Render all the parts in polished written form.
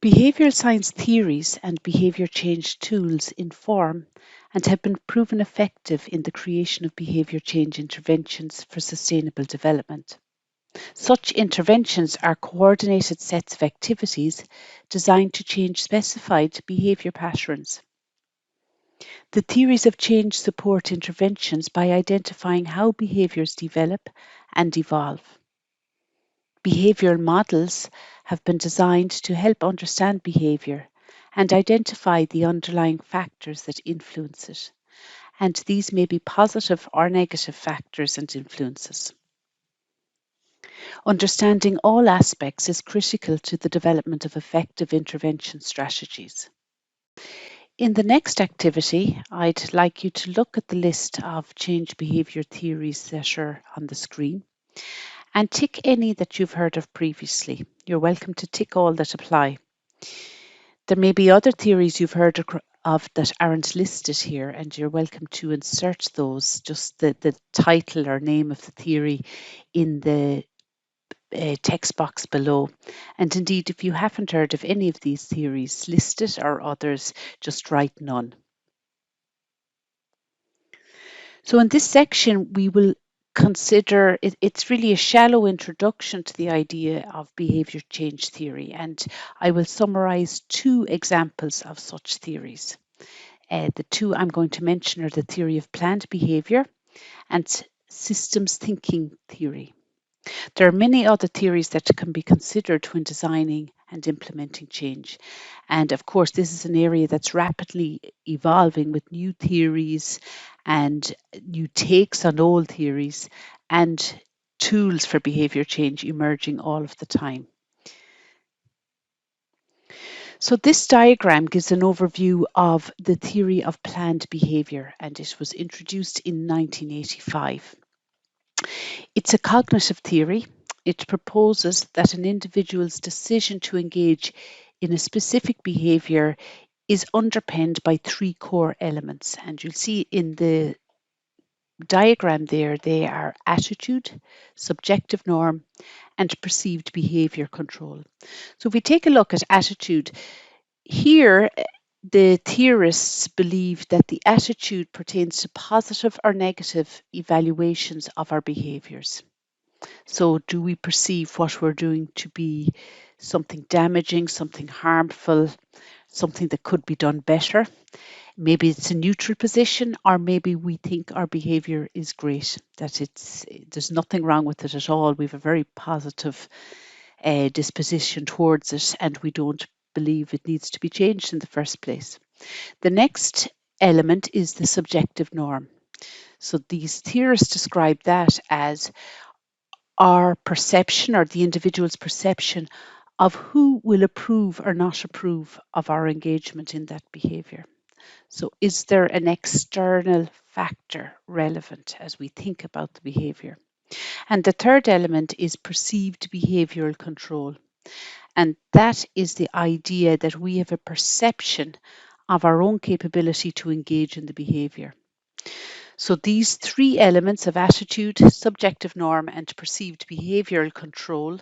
Behavioral science theories and behavior change tools inform and have been proven effective in the creation of behavior change interventions for sustainable development. Such interventions are coordinated sets of activities designed to change specified behavior patterns. The theories of change support interventions by identifying how behaviors develop and evolve. Behavioral models have been designed to help understand behavior and identify the underlying factors that influence it, and these may be positive or negative factors and influences. Understanding all aspects is critical to the development of effective intervention strategies. In the next activity, I'd like you to look at the list of change behavior theories that are on the screen and tick any that you've heard of previously. You're welcome to tick all that apply. There may be other theories you've heard of that aren't listed here, and you're welcome to insert those, just the title or name of the theory in the text box below. And indeed, if you haven't heard of any of these theories listed or others, just write none. So in this section, we will consider it's really a shallow introduction to the idea of behavior change theory, and I will summarize two examples of such theories. The two I'm going to mention are the theory of planned behavior and systems thinking theory. There are many other theories that can be considered when designing and implementing change. And of course, this is an area that's rapidly evolving with new theories and new takes on old theories and tools for behavior change emerging all of the time. So this diagram gives an overview of the theory of planned behavior, and it was introduced in 1985. It's a cognitive theory. It proposes that an individual's decision to engage in a specific behavior is underpinned by three core elements. And you'll see in the diagram there, they are attitude, subjective norm, and perceived behavior control. So if we take a look at attitude, here the theorists believe that the attitude pertains to positive or negative evaluations of our behaviors. So, do we perceive what we're doing to be something damaging, something harmful, something that could be done better? Maybe it's a neutral position, or maybe we think our behavior is great, that there's nothing wrong with it at all. We have a very positive disposition towards it, and we don't believe it needs to be changed in the first place. The next element is the subjective norm. So these theorists describe that as our perception or the individual's perception of who will approve or not approve of our engagement in that behavior. So, is there an external factor relevant as we think about the behavior? And the third element is perceived behavioral control. And that is the idea that we have a perception of our own capability to engage in the behavior. So these three elements of attitude, subjective norm, and perceived behavioral control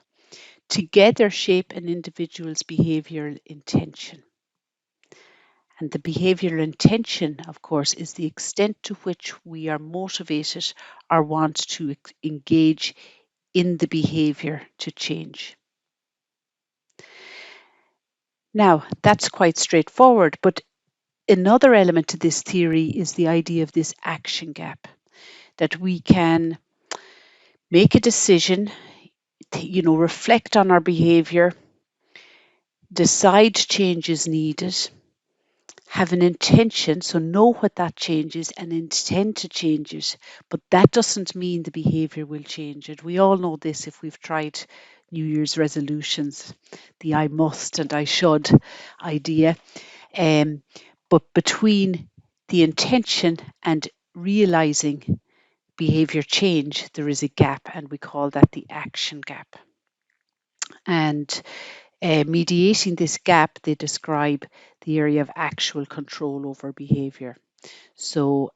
together shape an individual's behavioral intention. And the behavioral intention, of course, is the extent to which we are motivated or want to engage in the behavior to change. Now, that's quite straightforward, but another element to this theory is the idea of this action gap, that we can make a decision, reflect on our behavior, decide change is needed, have an intention, so know what that change is and intend to change it. But that doesn't mean the behavior will change it. We all know this if we've tried New Year's resolutions, the I must and I should idea. But between the intention and realizing behavior change, there is a gap, and we call that the action gap. And mediating this gap, they describe the area of actual control over behavior. So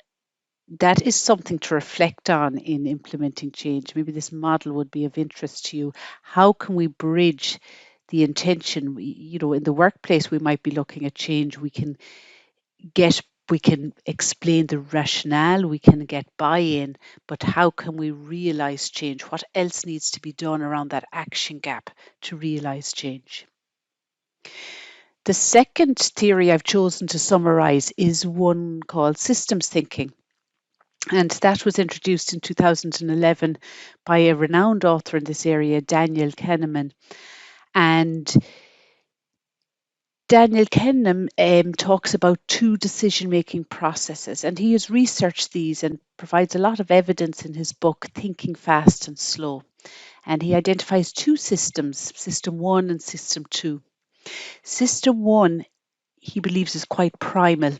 that is something to reflect on in implementing change. Maybe this model would be of interest to you. How can we bridge the intention. In the workplace, we might be looking at change. Get we can explain the rationale, we can get buy-in, but how can we realize change? What else needs to be done around that action gap to realize change? The second theory I've chosen to summarize is one called systems thinking. And that was introduced in 2011 by a renowned author in this area, Daniel Kahneman. And Daniel Kahneman talks about two decision-making processes, and he has researched these and provides a lot of evidence in his book, Thinking Fast and Slow. And he identifies two systems, System 1 and System 2. System 1, he believes, is quite primal.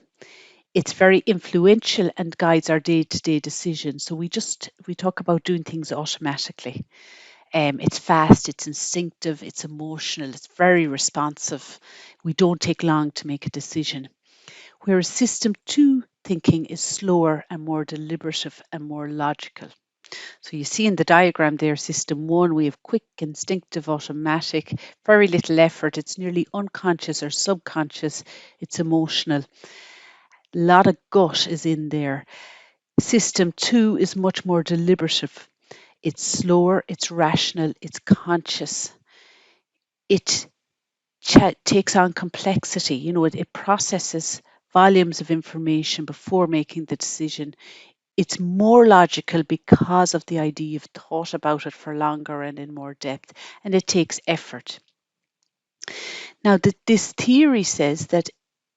It's very influential and guides our day-to-day decisions. So we talk about doing things automatically. It's fast, it's instinctive, it's emotional, it's very responsive. We don't take long to make a decision. Whereas System 2 thinking is slower and more deliberative and more logical. So you see in the diagram there, System 1, we have quick, instinctive, automatic, very little effort. It's nearly unconscious or subconscious. It's emotional. A lot of gut is in there. System 2 is much more deliberative. It's slower, it's rational, it's conscious. It takes on complexity. It processes volumes of information before making the decision. It's more logical because of the idea you've thought about it for longer and in more depth, and it takes effort. Now, this theory says that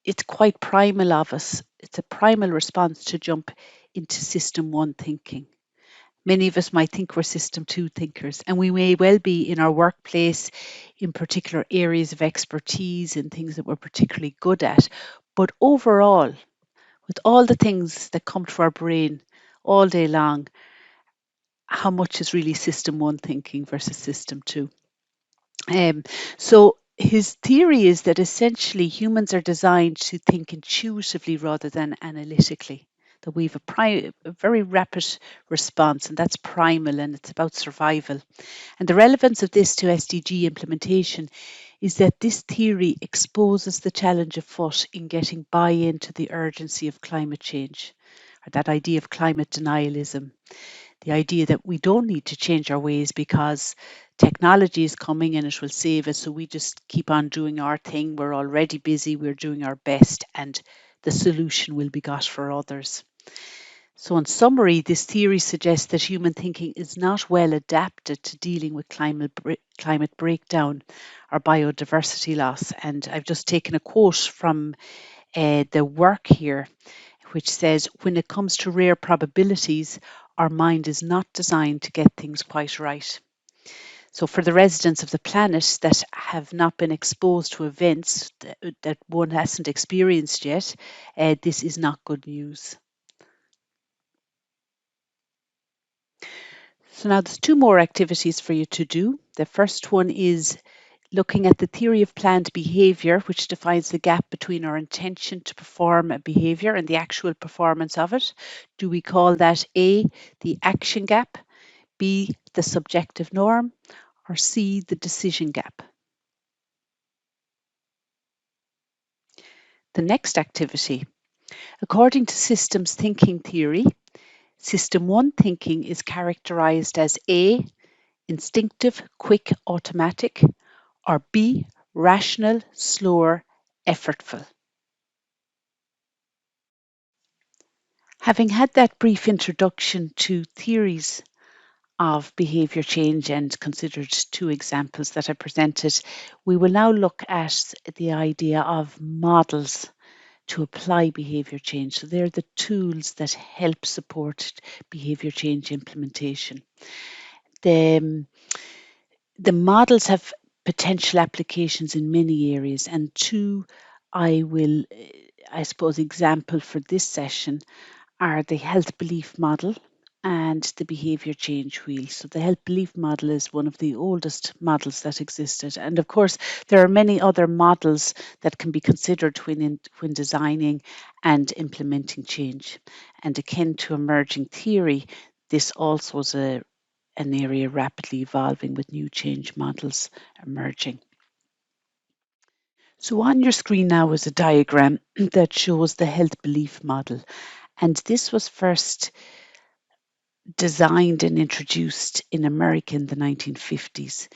it's quite primal of us. It's a primal response to jump into System 1 thinking. Many of us might think we're System 2 thinkers, and we may well be in our workplace, in particular areas of expertise and things that we're particularly good at. But overall, with all the things that come to our brain all day long, how much is really System 1 thinking versus System 2? So his theory is that essentially humans are designed to think intuitively rather than analytically. That we have a very rapid response, and that's primal, and it's about survival. And the relevance of this to SDG implementation is that this theory exposes the challenge afoot in getting buy-in to the urgency of climate change, or that idea of climate denialism. The idea that we don't need to change our ways because technology is coming and it will save us. So we just keep on doing our thing. We're already busy. We're doing our best, and the solution will be got for others. So, in summary, this theory suggests that human thinking is not well adapted to dealing with climate breakdown or biodiversity loss. And I've just taken a quote from the work here, which says, when it comes to rare probabilities, our mind is not designed to get things quite right. So for the residents of the planet that have not been exposed to events that one hasn't experienced yet, this is not good news. So now there's two more activities for you to do. The first one is looking at the theory of planned behavior, which defines the gap between our intention to perform a behavior and the actual performance of it. Do we call that A, the action gap, B, the subjective norm, or C, the decision gap? The next activity. According to systems thinking theory, System 1 thinking is characterized as A, instinctive, quick, automatic, or B, rational, slower, effortful. Having had that brief introduction to theories of behaviour change and considered two examples that I presented, we will now look at the idea of models to apply behaviour change. So they're the tools that help support behaviour change implementation. The models have potential applications in many areas, and two I will, I suppose, example for this session are the health belief model and the behaviour change wheel. So the health belief model is one of the oldest models that existed. And of course, there are many other models that can be considered when designing and implementing change. And akin to emerging theory, this also is an area rapidly evolving with new change models emerging. So on your screen now is a diagram that shows the health belief model. And this was first designed and introduced in America in the 1950s.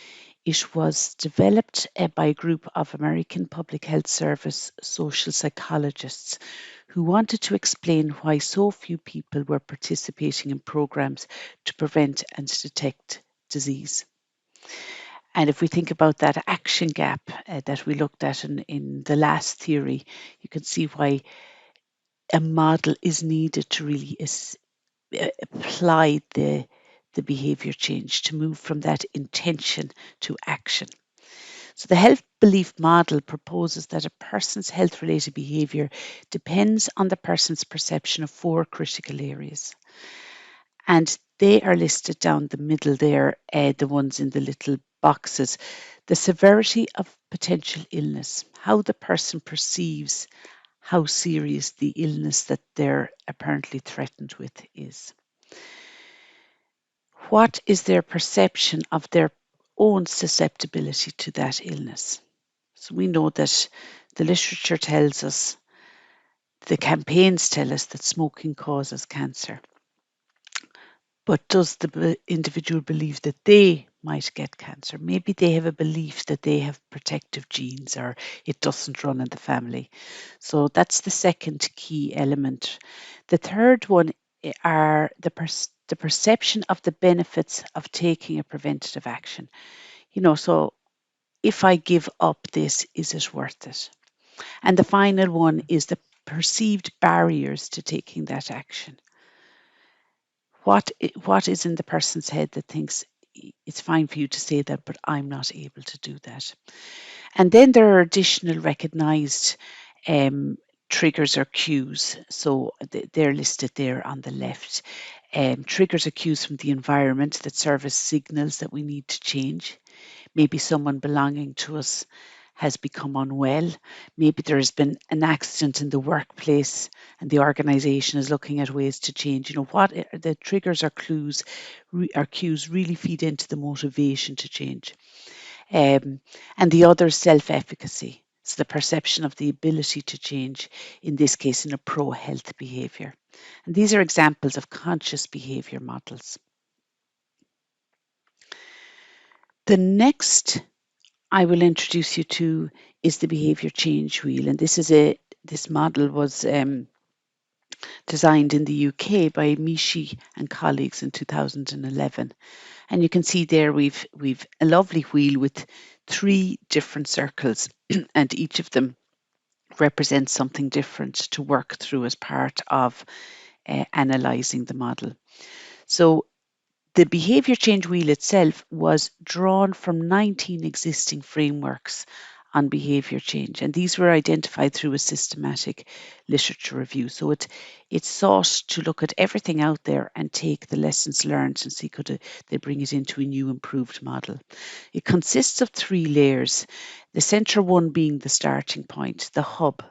It was developed by a group of American Public Health Service social psychologists who wanted to explain why so few people were participating in programs to prevent and detect disease. And if we think about that action gap that we looked at in the last theory, you can see why a model is needed to really apply the behavior change to move from that intention to action. So the health belief model proposes that a person's health related behavior depends on the person's perception of four critical areas. And they are listed down the middle there, the ones in the little boxes. The severity of potential illness, how the person perceives how serious the illness that they're apparently threatened with is. What is their perception of their own susceptibility to that illness? So we know that the literature tells us, the campaigns tell us that smoking causes cancer. But does the individual believe that they might get cancer? Maybe they have a belief that they have protective genes or it doesn't run in the family. So that's the second key element. The third one are the perception of the benefits of taking a preventative action. So if I give up this, is it worth it? And the final one is the perceived barriers to taking that action. What is in the person's head that thinks it's fine for you to say that, but I'm not able to do that? And then there are additional recognized triggers or cues. So they're listed there on the left. Triggers or cues from the environment that serve as signals that we need to change. Maybe someone belonging to us has become unwell. Maybe there has been an accident in the workplace and the organization is looking at ways to change. What the triggers or clues or cues really feed into the motivation to change. And the other self-efficacy. So the perception of the ability to change, in this case, in a pro-health behaviour. And these are examples of conscious behaviour models. The next I will introduce you to is the behaviour change wheel, and this model was designed in the UK by Mishi and colleagues in 2011. And you can see there we've a lovely wheel with three different circles, and each of them represents something different to work through as part of analysing the model. So the behaviour change wheel itself was drawn from 19 existing frameworks on behaviour change, and these were identified through a systematic literature review. So it sought to look at everything out there and take the lessons learned and see could they bring it into a new improved model. It consists of three layers, the central one being the starting point, the hub.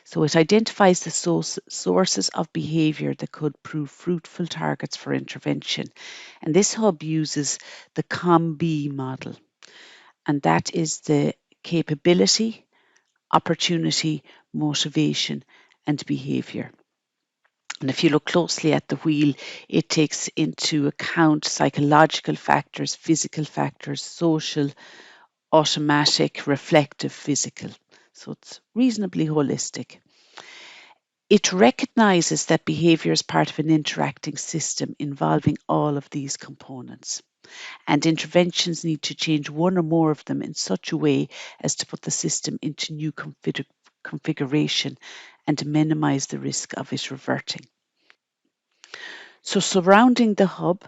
So it identifies the sources of behaviour that could prove fruitful targets for intervention. And this hub uses the COM-B model, and that is the capability, opportunity, motivation, and behaviour. And if you look closely at the wheel, it takes into account psychological factors, physical factors, social, automatic, reflective, physical. So it's reasonably holistic. It recognises that behaviour is part of an interacting system involving all of these components, and interventions need to change one or more of them in such a way as to put the system into new configuration and to minimise the risk of it reverting. So surrounding the hub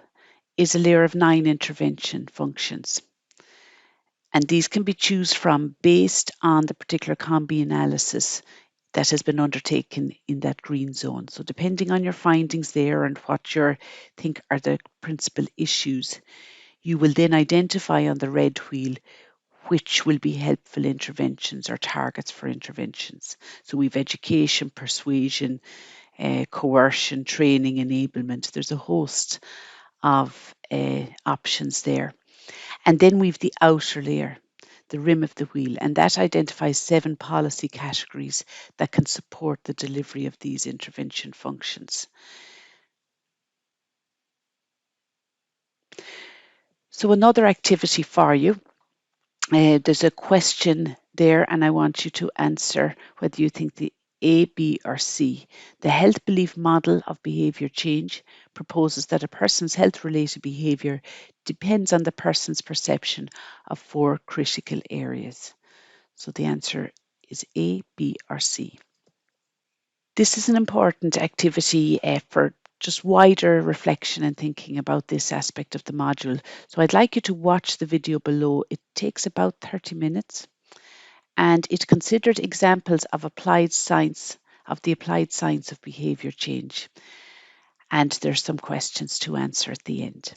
is a layer of 9 intervention functions. And these can be choose from based on the particular COM-B analysis that has been undertaken in that green zone. So depending on your findings there and what you think are the principal issues, you will then identify on the red wheel which will be helpful interventions or targets for interventions. So we've education, persuasion, coercion, training, enablement. There's a host of options there. And then we've the outer layer. the rim of the wheel, and that identifies 7 policy categories that can support the delivery of these intervention functions. So another activity for you, there's a question there, and I want you to answer whether you think the A, B, or C. The health belief model of behaviour change proposes that a person's health-related behaviour depends on the person's perception of 4 critical areas. So the answer is A, B, or C. This is an important activity for just wider reflection and thinking about this aspect of the module. So I'd like you to watch the video below. It takes about 30 minutes and it considered examples of the applied science of behaviour change. And there's some questions to answer at the end.